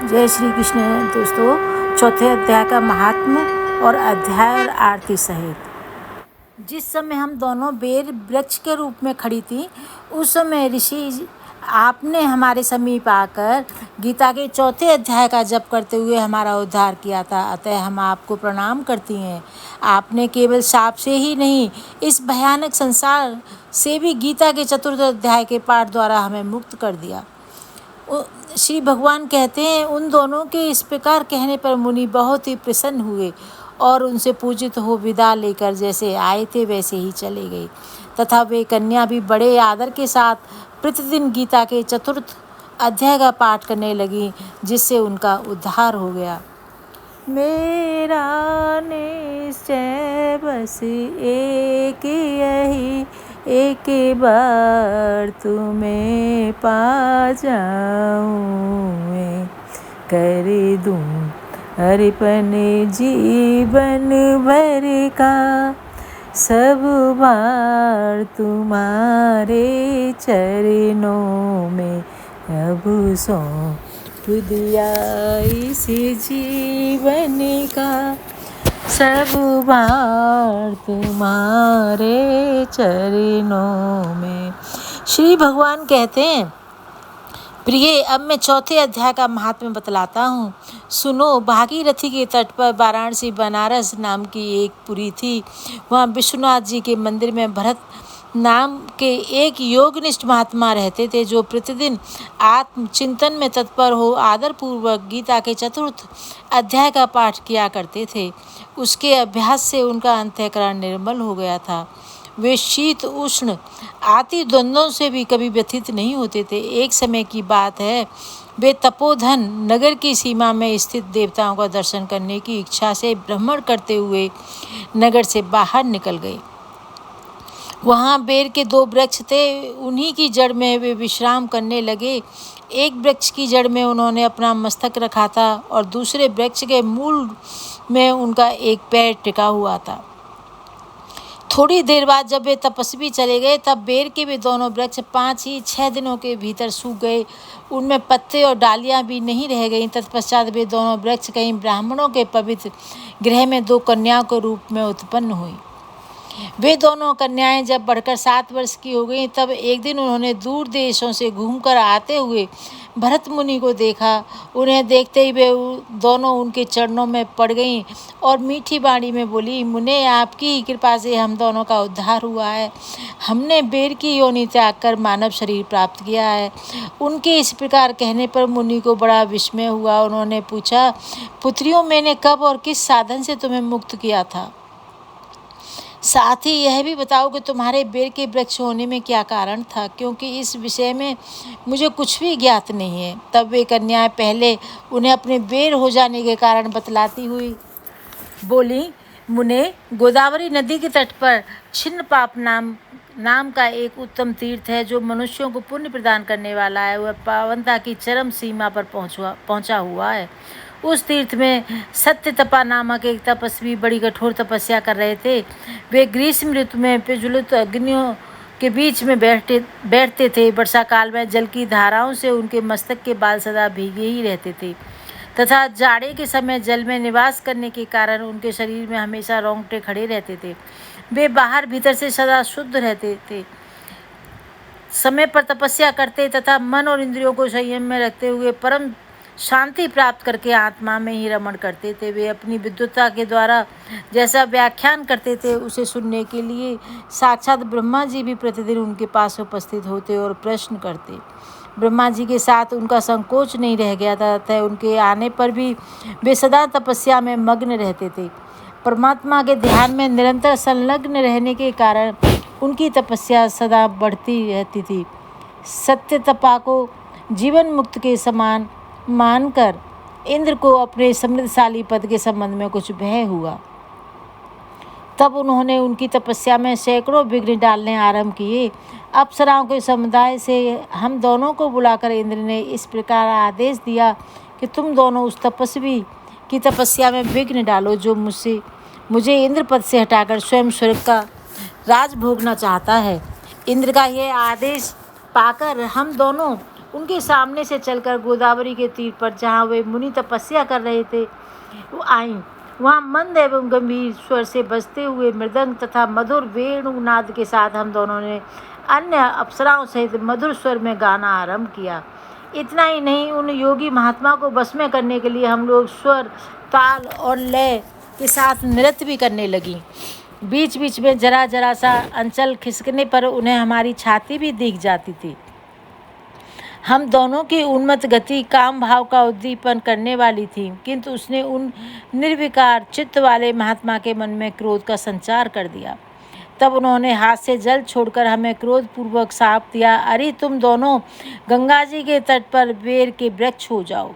जय श्री कृष्ण दोस्तों। चौथे अध्याय का महात्म्य और अध्याय और आरती सहित। जिस समय हम दोनों बेर वृक्ष के रूप में खड़ी थी, उस समय ऋषि आपने हमारे समीप आकर गीता के चौथे अध्याय का जप करते हुए हमारा उद्धार किया था। अतः हम आपको प्रणाम करती हैं। आपने केवल शाप से ही नहीं, इस भयानक संसार से भी गीता के चतुर्थ अध्याय के पाठ द्वारा हमें मुक्त कर दिया। श्री भगवान कहते हैं, उन दोनों के इस प्रकार कहने पर मुनि बहुत ही प्रसन्न हुए और उनसे पूजित हो विदा लेकर जैसे आए थे वैसे ही चले गए। तथा वे कन्या भी बड़े आदर के साथ प्रतिदिन गीता के चतुर्थ अध्याय का पाठ करने लगी, जिससे उनका उद्धार हो गया। मेरा निश्चय बस एक यही, एक बार तुम्हें पा जाऊं मैं, कर दूं अर्पण जीवन भर का, सब बार तुम्हारे चरणों में अब सौंप दिया इस जीवन का, सब बार तुम्हारे चरणों में। श्री भगवान कहते हैं, प्रिय, अब मैं चौथे अध्याय का महात्म्य बतलाता हूँ। सुनो, भागीरथी के तट पर वाराणसी बनारस नाम की एक पुरी थी। वहाँ विश्वनाथ जी के मंदिर में भरत नाम के एक योगनिष्ठ महात्मा रहते थे, जो प्रतिदिन आत्मचिंतन में तत्पर हो आदरपूर्वक गीता के चतुर्थ अध्याय का पाठ किया करते थे। उसके अभ्यास से उनका अंतःकरण निर्मल हो गया था। वे शीत उष्ण आदि द्वंद्वों से भी कभी व्यथित नहीं होते थे। एक समय की बात है, वे तपोधन नगर की सीमा में स्थित देवताओं का दर्शन करने की इच्छा से भ्रमण करते हुए नगर से बाहर निकल गए। वहाँ बेर के 2 वृक्ष थे, उन्हीं की जड़ में वे विश्राम करने लगे। एक वृक्ष की जड़ में उन्होंने अपना मस्तक रखा था और दूसरे वृक्ष के मूल में उनका एक पैर टिका हुआ था। थोड़ी देर बाद जब वे तपस्वी चले गए, तब बेर के वे दोनों वृक्ष 5 ही 6 दिनों के भीतर सूख गए। उनमें पत्ते और डालियां भी नहीं रह गईं। तत्पश्चात वे दोनों वृक्ष कहीं ब्राह्मणों के पवित्र गृह में 2 कन्याओं के रूप में उत्पन्न हुई। वे दोनों कन्याएं जब बढ़कर 7 वर्ष की हो गईं, तब एक दिन उन्होंने दूर देशों से घूमकर आते हुए भरत मुनि को देखा। उन्हें देखते ही वे दोनों उनके चरणों में पड़ गईं और मीठी वाणी में बोली, मुने, आपकी कृपा से हम दोनों का उद्धार हुआ है। हमने बेर की योनि त्याग कर मानव शरीर प्राप्त किया है। उनके इस प्रकार कहने पर मुनि को बड़ा विस्मय हुआ। उन्होंने पूछा, पुत्रियों, मैंने कब और किस साधन से तुम्हें मुक्त किया था? साथ ही यह भी बताओ कि तुम्हारे बेर के वृक्ष होने में क्या कारण था, क्योंकि इस विषय में मुझे कुछ भी ज्ञात नहीं है। तब वे कन्याएं पहले उन्हें अपने बेर हो जाने के कारण बतलाती हुई बोली, मुने, गोदावरी नदी के तट पर छिन्नपाप नाम का एक उत्तम तीर्थ है, जो मनुष्यों को पुण्य प्रदान करने वाला है। वह पावनता की चरम सीमा पर पहुंचा हुआ है। उस तीर्थ में सत्यतपा नामक एक तपस्वी बड़ी कठोर तपस्या कर रहे थे। वे ग्रीष्म ऋतु में प्रज्वलित अग्नियों के बीच में बैठते थे। वर्षा काल में जल की धाराओं से उनके मस्तक के बाल सदा भीगे ही रहते थे, तथा जाड़े के समय जल में निवास करने के कारण उनके शरीर में हमेशा रोंगटे खड़े रहते थे। वे बाहर भीतर से सदा शुद्ध रहते थे, समय पर तपस्या करते तथा मन और इंद्रियों को संयम में रखते हुए परम शांति प्राप्त करके आत्मा में ही रमण करते थे। वे अपनी विद्वता के द्वारा जैसा व्याख्यान करते थे, उसे सुनने के लिए साक्षात ब्रह्मा जी भी प्रतिदिन उनके पास उपस्थित होते और प्रश्न करते। ब्रह्मा जी के साथ उनका संकोच नहीं रह गया था, अतः उनके आने पर भी वे सदा तपस्या में मग्न रहते थे। परमात्मा के ध्यान में निरंतर संलग्न रहने के कारण उनकी तपस्या सदा बढ़ती रहती थी। सत्यतपा को जीवन मुक्त के समान मानकर इंद्र को अपने समृद्धशाली पद के संबंध में कुछ भय हुआ। तब उन्होंने उनकी तपस्या में सैकड़ों विघ्न डालने आरंभ किए। अप्सराओं के समुदाय से हम दोनों को बुलाकर इंद्र ने इस प्रकार आदेश दिया कि तुम दोनों उस तपस्वी की तपस्या में विघ्न डालो, जो मुझे इंद्र पद से हटाकर स्वयं स्वर्ग का राज भोगना चाहता है। इंद्र का यह आदेश पाकर हम दोनों उनके सामने से चलकर गोदावरी के तीर पर जहाँ वे मुनि तपस्या कर रहे थे वो आईं। वहाँ मंद एवं गंभीर स्वर से बजते हुए मृदंग तथा मधुर वेणुनाद के साथ हम दोनों ने अन्य अप्सराओं सहित मधुर स्वर में गाना आरंभ किया। इतना ही नहीं, उन योगी महात्मा को बस में करने के लिए हम लोग स्वर, ताल और लय के साथ नृत्य भी करने लगी। बीच बीच में जरा जरा सा अंचल खिसकने पर उन्हें हमारी छाती भी दिख जाती थी। हम दोनों की उन्मत्त गति काम भाव का उद्दीपन करने वाली थी, किंतु उसने उन निर्विकार चित्त वाले महात्मा के मन में क्रोध का संचार कर दिया। तब उन्होंने हाथ से जल छोड़कर हमें क्रोधपूर्वक साप दिया, अरे तुम दोनों गंगा जी के तट पर बेर के वृक्ष हो जाओ।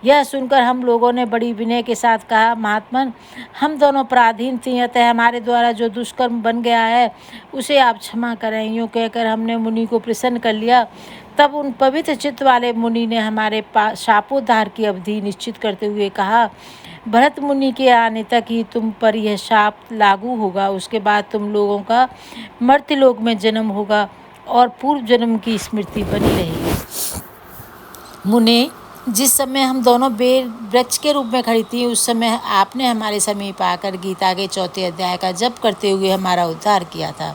यह सुनकर हम लोगों ने बड़ी विनय के साथ कहा, महात्मन, हम दोनों पराधीन थी, अतः हमारे द्वारा जो दुष्कर्म बन गया है उसे आप क्षमा करें। यूँ कहकर हमने मुनि को प्रसन्न कर लिया। तब उन पवित्र चित्त वाले मुनि ने हमारे शापोद्धार की अवधि निश्चित करते हुए कहा, भरत मुनि के आने तक ही तुम पर यह शाप लागू होगा। उसके बाद तुम लोगों का मर्त्यलोक में जन्म होगा और पूर्व जन्म की स्मृति बनी रहेगी। मुने, जिस समय हम दोनों बेर वृक्ष के रूप में खड़ी थी, उस समय आपने हमारे समीप आकर गीता के 4 अध्याय का जप करते हुए हमारा उद्धार किया था।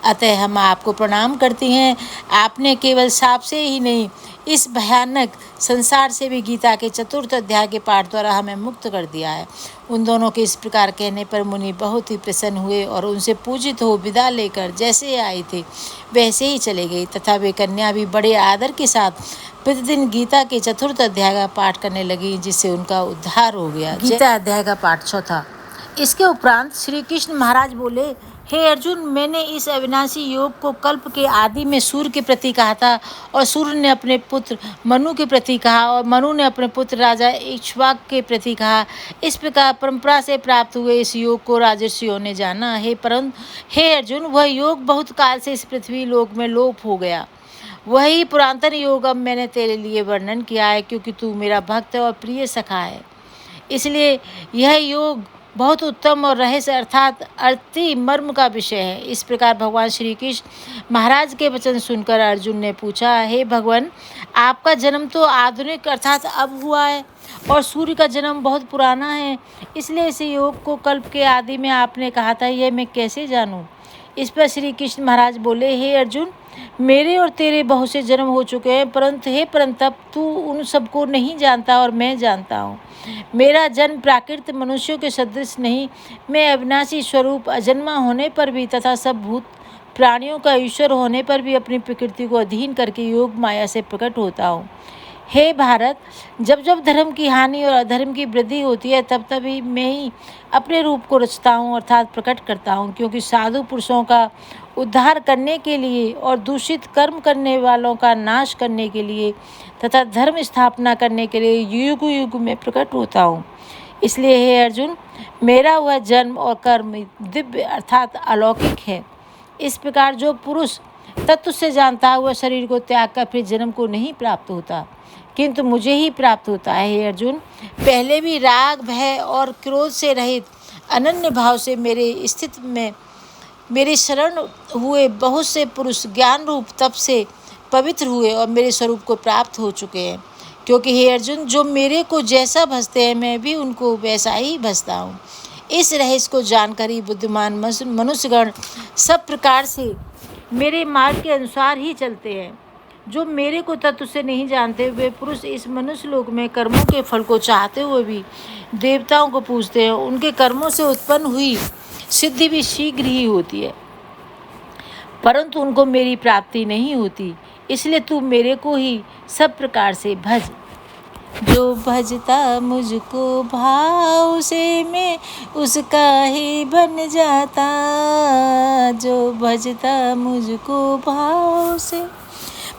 अतः हम आपको प्रणाम करती हैं। आपने केवल साप से ही नहीं, इस भयानक संसार से भी गीता के 4 अध्याय के पाठ द्वारा हमें मुक्त कर दिया है। उन दोनों के इस प्रकार कहने पर मुनि बहुत ही प्रसन्न हुए और उनसे पूजित हो विदा लेकर जैसे आए थे वैसे ही चले गए, तथा वे कन्या भी बड़े आदर के साथ प्रतिदिन गीता के 4 अध्याय का पाठ करने लगी, जिससे उनका उद्धार हो गया। गीता अध्याय का पाठ 4। इसके उपरांत श्री कृष्ण महाराज बोले, हे अर्जुन, मैंने इस अविनाशी योग को कल्प के आदि में सूर्य के प्रति कहा था, और सूर्य ने अपने पुत्र मनु के प्रति कहा, और मनु ने अपने पुत्र राजा इक्ष्वाक के प्रति कहा। इस प्रकार परंपरा से प्राप्त हुए इस योग को राजर्षियों ने जाना। हे अर्जुन, वह योग बहुत काल से इस पृथ्वी लोक में लोप हो गया। वही पुरातन योग अब मैंने तेरे लिए वर्णन किया है, क्योंकि तू मेरा भक्त और प्रिय सखा है। इसलिए यह योग बहुत उत्तम और रहस्य अर्थात अति मर्म का विषय है। इस प्रकार भगवान श्री कृष्ण महाराज के वचन सुनकर अर्जुन ने पूछा, हे भगवान, आपका जन्म तो आधुनिक अर्थात अब हुआ है और सूर्य का जन्म बहुत पुराना है, इसलिए इस योग को कल्प के आदि में आपने कहा था, यह मैं कैसे जानूं? इस पर श्री कृष्ण महाराज बोले, हे अर्जुन, मेरे और तेरे बहुत से जन्म हो चुके हैं, परंतु हे परंतप, तू उन सबको नहीं जानता और मैं जानता हूँ। मेरा जन्म प्राकृत मनुष्यों के सदृश नहीं, मैं अविनाशी स्वरूप अजन्मा होने पर भी तथा सब भूत प्राणियों का ईश्वर होने पर भी अपनी प्रकृति को अधीन करके योग माया से प्रकट होता हूँ। हे भारत, जब जब धर्म की हानि और अधर्म की वृद्धि होती है, तब तभी मैं ही अपने रूप को रचता हूँ अर्थात प्रकट करता हूँ, क्योंकि साधु पुरुषों का उद्धार करने के लिए और दूषित कर्म करने वालों का नाश करने के लिए तथा धर्म स्थापना करने के लिए युग युग में प्रकट होता हूँ। इसलिए हे अर्जुन, मेरा वह जन्म और कर्म दिव्य अर्थात अलौकिक है। इस प्रकार जो पुरुष तत्व से जानता है, वह शरीर को त्याग कर फिर जन्म को नहीं प्राप्त होता, किंतु मुझे ही प्राप्त होता है। हे अर्जुन, पहले भी राग, भय और क्रोध से रहित अनन्य भाव से मेरे स्थित में मेरे शरण हुए बहुत से पुरुष ज्ञान रूप तप से पवित्र हुए और मेरे स्वरूप को प्राप्त हो चुके हैं। क्योंकि हे अर्जुन, जो मेरे को जैसा भजते हैं, मैं भी उनको वैसा ही भजता हूँ। इस रहस्य को जानकर ही बुद्धिमान मनुष्यगण सब प्रकार से मेरे मार्ग के अनुसार ही चलते हैं। जो मेरे को तत्व से नहीं जानते, वे पुरुष इस मनुष्य लोक में कर्मों के फल को चाहते हुए भी देवताओं को पूजते हैं। उनके कर्मों से उत्पन्न हुई सिद्धि भी शीघ्र ही होती है, परंतु उनको मेरी प्राप्ति नहीं होती। इसलिए तू मेरे को ही सब प्रकार से भज। जो भजता मुझको भाव से, मैं उसका ही बन जाता। जो भजता मुझको भाव से,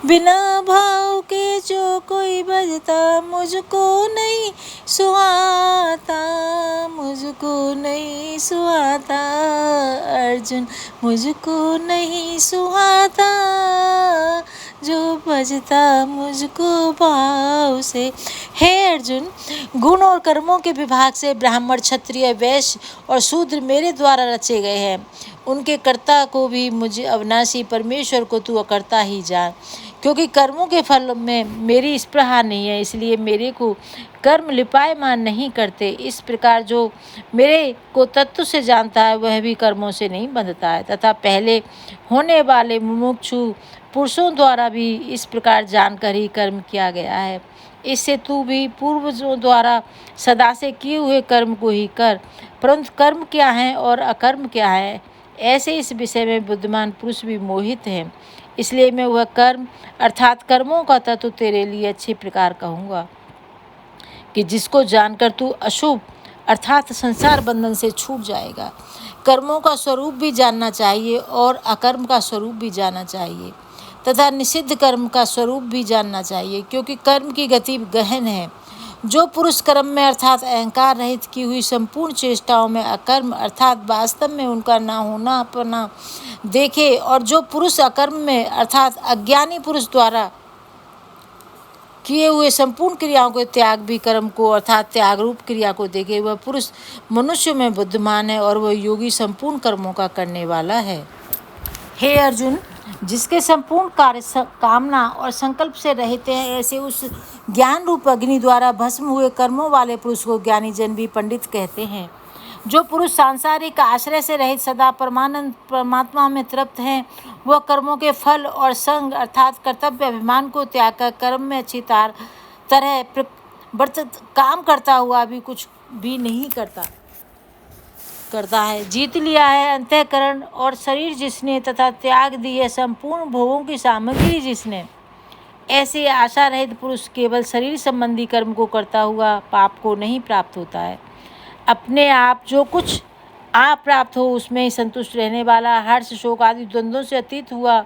बिना भाव के जो कोई भजता, मुझको नहीं सुहाता, मुझको नहीं सुहाता। अर्जुन, मुझको नहीं सुहाता, जो भजता मुझको भाव से। हे अर्जुन, गुण और कर्मों के विभाग से ब्राह्मण, क्षत्रिय, वैश्य और शूद्र मेरे द्वारा रचे गए हैं। उनके कर्ता को भी मुझे अविनाशी परमेश्वर को तू अकर्ता ही जान। क्योंकि कर्मों के फल में मेरी स्पृहा नहीं है, इसलिए मेरे को कर्म लिपायमान नहीं करते। इस प्रकार जो मेरे को तत्व से जानता है वह भी कर्मों से नहीं बंधता है, तथा पहले होने वाले मुमुक्षु पुरुषों द्वारा भी इस प्रकार जानकर ही कर्म किया गया है। इससे तू भी पूर्वजों द्वारा सदा से किए हुए कर्म को ही कर, परंतु कर्म क्या है और अकर्म क्या है, ऐसे इस विषय में बुद्धिमान पुरुष भी मोहित हैं। इसलिए मैं वह कर्म अर्थात कर्मों का तत्व तेरे लिए अच्छे प्रकार कहूँगा कि जिसको जानकर तू अशुभ अर्थात संसार बंधन से छूट जाएगा। कर्मों का स्वरूप भी जानना चाहिए और अकर्म का स्वरूप भी जानना चाहिए, तथा निषिद्ध कर्म का स्वरूप भी जानना चाहिए, क्योंकि कर्म की गति गहन है। जो पुरुष कर्म में अर्थात अहंकार रहित की हुई संपूर्ण चेष्टाओं में अकर्म अर्थात वास्तव में उनका ना होना अपना देखे, और जो पुरुष अकर्म में अर्थात अज्ञानी पुरुष द्वारा किए हुए संपूर्ण क्रियाओं के त्याग भी कर्म को अर्थात त्याग रूप क्रिया को देखे, वह पुरुष मनुष्य में बुद्धिमान है और वह योगी संपूर्ण कर्मों का करने वाला है। हे अर्जुन, जिसके संपूर्ण कार्य कामना और संकल्प से रहते हैं, ऐसे उस ज्ञान रूप अग्नि द्वारा भस्म हुए कर्मों वाले पुरुष को ज्ञानी जन भी पंडित कहते हैं। जो पुरुष सांसारिक आश्रय से रहित सदा परमानंद परमात्मा में तृप्त हैं, वह कर्मों के फल और संग अर्थात कर्तव्य अभिमान को त्याग कर कर्म में अच्छी तरह काम करता हुआ भी कुछ भी नहीं करता है। जीत लिया है अंतःकरण और शरीर जिसने, तथा त्याग दी है संपूर्ण भोगों की सामग्री जिसने, ऐसे आशा रहित पुरुष केवल शरीर संबंधी कर्म को करता हुआ पाप को नहीं प्राप्त होता है। अपने आप जो कुछ आप प्राप्त हो उसमें ही संतुष्ट रहने वाला, हर्ष शोक आदि द्वंद्वों से अतीत हुआ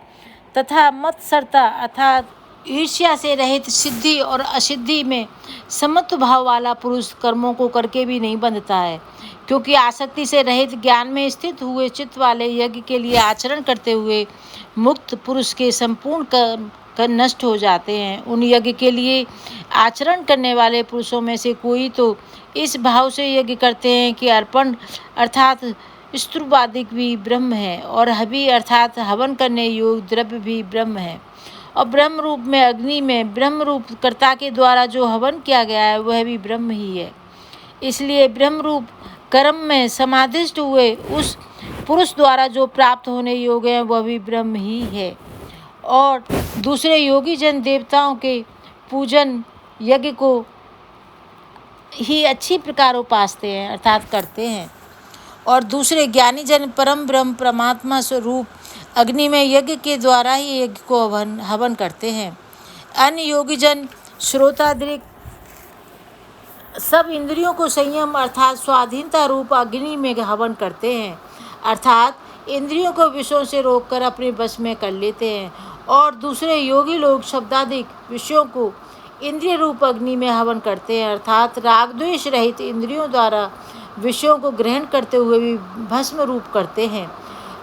तथा मत्सरता अर्थात ईर्ष्या से रहित सिद्धि और असिद्धि में समत्व भाव वाला पुरुष कर्मों को करके भी नहीं बंधता है, क्योंकि आसक्ति से रहित ज्ञान में स्थित हुए चित्त वाले यज्ञ के लिए आचरण करते हुए मुक्त पुरुष के संपूर्ण कर्म नष्ट हो जाते हैं। उन यज्ञ के लिए आचरण करने वाले पुरुषों में से कोई तो इस भाव से यज्ञ करते हैं कि अर्पण अर्थात स्तुवादिक भी ब्रह्म है, और हवि अर्थात हवन करने योग्य द्रव्य भी ब्रह्म है, और ब्रह्म रूप में अग्नि में ब्रह्म रूप कर्ता के द्वारा जो हवन किया गया है वह भी ब्रह्म ही है। इसलिए ब्रह्म रूप कर्म में समाधिष्ट हुए उस पुरुष द्वारा जो प्राप्त होने योग्य है वह भी ब्रह्म ही है। और दूसरे योगी जन देवताओं के पूजन यज्ञ को ही अच्छी प्रकार उपासते हैं अर्थात करते हैं, और दूसरे ज्ञानी जन परम ब्रह्म परमात्मा स्वरूप अग्नि में यज्ञ के द्वारा ही यज्ञ को हवन करते हैं। अन्य योगी जन श्रोतादृक सब इंद्रियों को संयम अर्थात स्वाधीनता रूप अग्नि में हवन करते हैं, अर्थात इंद्रियों को विषयों से रोककर अपने बस में कर लेते हैं। और दूसरे योगी लोग शब्दाधिक विषयों को इंद्रिय रूप अग्नि में हवन करते हैं, अर्थात राग द्वेष रहित इंद्रियों द्वारा विषयों को ग्रहण करते हुए भी भस्म रूप करते हैं।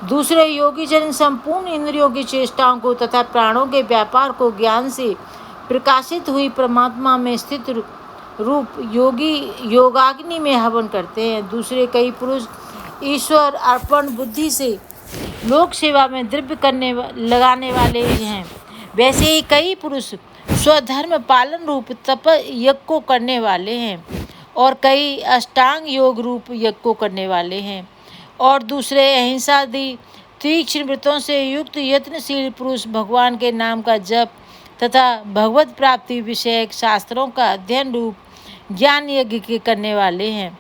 दूसरे योगी जन संपूर्ण इंद्रियों की चेष्टाओं को तथा प्राणों के व्यापार को ज्ञान से प्रकाशित हुई परमात्मा में स्थित रूप योगी योगाग्नि में हवन करते हैं। दूसरे कई पुरुष ईश्वर अर्पण बुद्धि से लोक सेवा में द्रव्य लगाने वाले हैं, वैसे ही कई पुरुष स्वधर्म पालन रूप तप यज्ञ को करने वाले हैं, और कई अष्टांग योग रूप यज्ञ को करने वाले हैं, और दूसरे अहिंसा आदि तीक्ष्ण व्रतों से युक्त यत्नशील पुरुष भगवान के नाम का जप तथा भगवत प्राप्ति विषयक शास्त्रों का अध्ययन रूप ज्ञान यज्ञ के करने वाले हैं।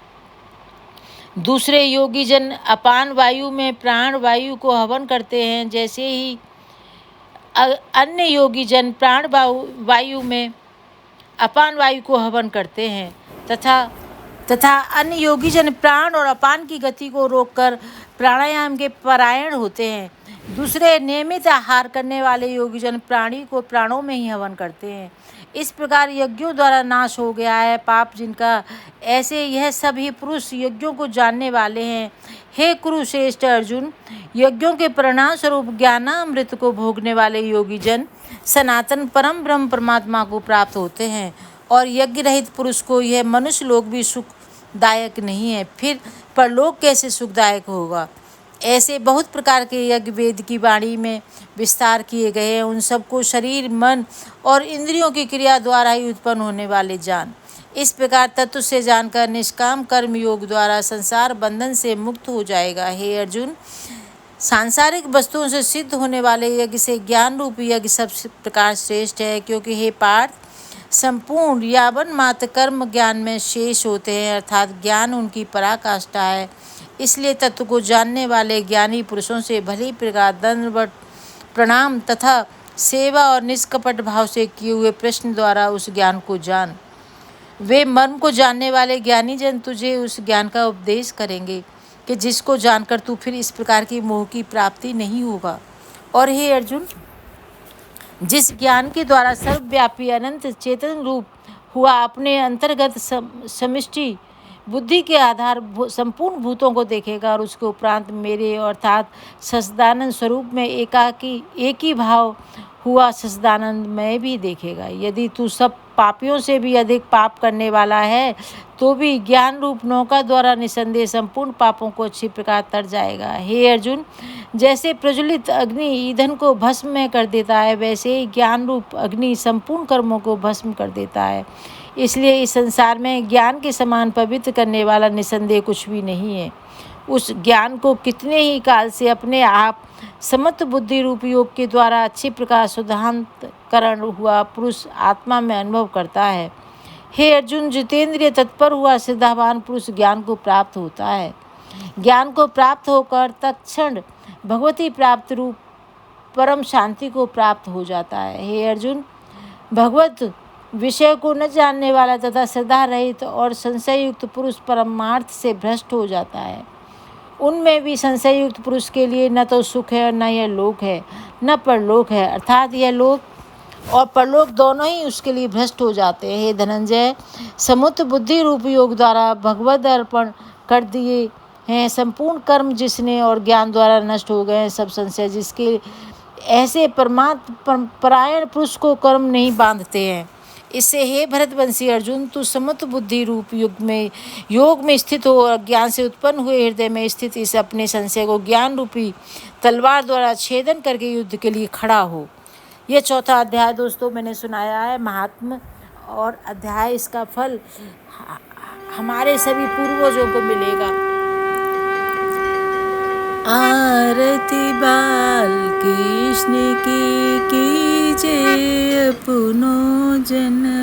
दूसरे योगी जन अपान वायु में प्राण वायु को हवन करते हैं, जैसे ही अन्य योगी जन प्राण वायु में अपान वायु को हवन करते हैं, तथा अन्य योगी जन प्राण और अपान की गति को रोककर प्राणायाम के परायण होते हैं। दूसरे नियमित आहार करने वाले योगी जन प्राणी को प्राणों में ही हवन करते हैं। इस प्रकार यज्ञों द्वारा नाश हो गया है पाप जिनका, ऐसे यह सभी पुरुष यज्ञों को जानने वाले हैं। हे कुरुश्रेष्ठ अर्जुन, यज्ञों के परिणाम स्वरूप ज्ञानामृत को भोगने वाले योगी जन सनातन परम ब्रह्म परमात्मा को प्राप्त होते हैं, और यज्ञ रहित पुरुष को यह मनुष्य लोक भी सुखदायक नहीं है, फिर परलोक कैसे सुखदायक होगा। ऐसे बहुत प्रकार के यज्ञ वेद की वाणी में विस्तार किए गए हैं। उन सबको शरीर, मन और इंद्रियों की क्रिया द्वारा ही उत्पन्न होने वाले जान। इस प्रकार तत्व से जानकर निष्काम कर्म योग द्वारा संसार बंधन से मुक्त हो जाएगा। हे अर्जुन, सांसारिक वस्तुओं से सिद्ध होने वाले यज्ञ से ज्ञान रूप यज्ञ सब प्रकार श्रेष्ठ है, क्योंकि हे पार्थ, संपूर्ण यावन मात्र कर्म ज्ञान में शेष होते हैं, अर्थात ज्ञान उनकी पराकाष्ठा है। इसलिए तत्व को जानने वाले ज्ञानी पुरुषों से भली प्रकार दंडवत प्रणाम तथा सेवा और निष्कपट भाव से किए हुए प्रश्न द्वारा उस ज्ञान को जान। वे मन को जानने वाले ज्ञानी जन तुझे उस ज्ञान का उपदेश करेंगे कि जिसको जानकर तू फिर इस प्रकार की मोह की प्राप्ति नहीं होगा। और हे अर्जुन, जिस ज्ञान के द्वारा सर्वव्यापी अनंत चेतन रूप हुआ अपने अंतर्गत समष्टि बुद्धि के आधार संपूर्ण भूतों को देखेगा और उसके उपरांत मेरे अर्थात सच्चिदानंद स्वरूप में एक ही भाव हुआ सच्चिदानंद में भी देखेगा। यदि तू सब पापियों से भी अधिक पाप करने वाला है तो भी ज्ञान रूप नौका द्वारा निसंदेह संपूर्ण पापों को अच्छी प्रकार तर जाएगा। हे अर्जुन, जैसे प्रज्वलित अग्नि ईंधन को भस्म में कर देता है, वैसे ही ज्ञान रूप अग्नि संपूर्ण कर्मों को भस्म कर देता है। इसलिए इस संसार में ज्ञान के समान पवित्र करने वाला निसंदेह कुछ भी नहीं है। उस ज्ञान को कितने ही काल से अपने आप समत्व बुद्धि रूप योग के द्वारा अच्छी प्रकार शुद्धांतकरण हुआ पुरुष आत्मा में अनुभव करता है। हे अर्जुन, जितेंद्रिय तत्पर हुआ सिद्धावान पुरुष ज्ञान को प्राप्त होता है। ज्ञान को प्राप्त होकर तत्क्षण भगवती प्राप्त रूप परम शांति को प्राप्त हो जाता है। हे अर्जुन, भगवत विषय को न जानने वाला तथा श्रद्धा रहित और संशय युक्त पुरुष परमार्थ से भ्रष्ट हो जाता है। उनमें भी संशय युक्त पुरुष के लिए न तो सुख है और न यह लोक है, न परलोक है, अर्थात यह लोक और परलोक दोनों ही उसके लिए भ्रष्ट हो जाते हैं। हे धनंजय, समुद्र बुद्धि रूप योग द्वारा भगवद अर्पण कर दिए हैं संपूर्ण कर्म जिसने और ज्ञान द्वारा नष्ट हो गए हैं सब संशय जिसके, ऐसे परमात्म परायण पुरुष को कर्म नहीं बांधते हैं। इससे हे भरतवंशी अर्जुन, तू समत्व बुद्धि रूप योग में स्थित हो और ज्ञान से उत्पन्न हुए हृदय में स्थित इस अपने संशय को ज्ञान रूपी तलवार द्वारा छेदन करके युद्ध के लिए खड़ा हो। यह चौथा अध्याय दोस्तों मैंने सुनाया है महात्म, और अध्याय इसका फल हमारे सभी पूर्वजों को मिलेगा। आरती बाल कृष्ण की कीजिए अपनों जन्म।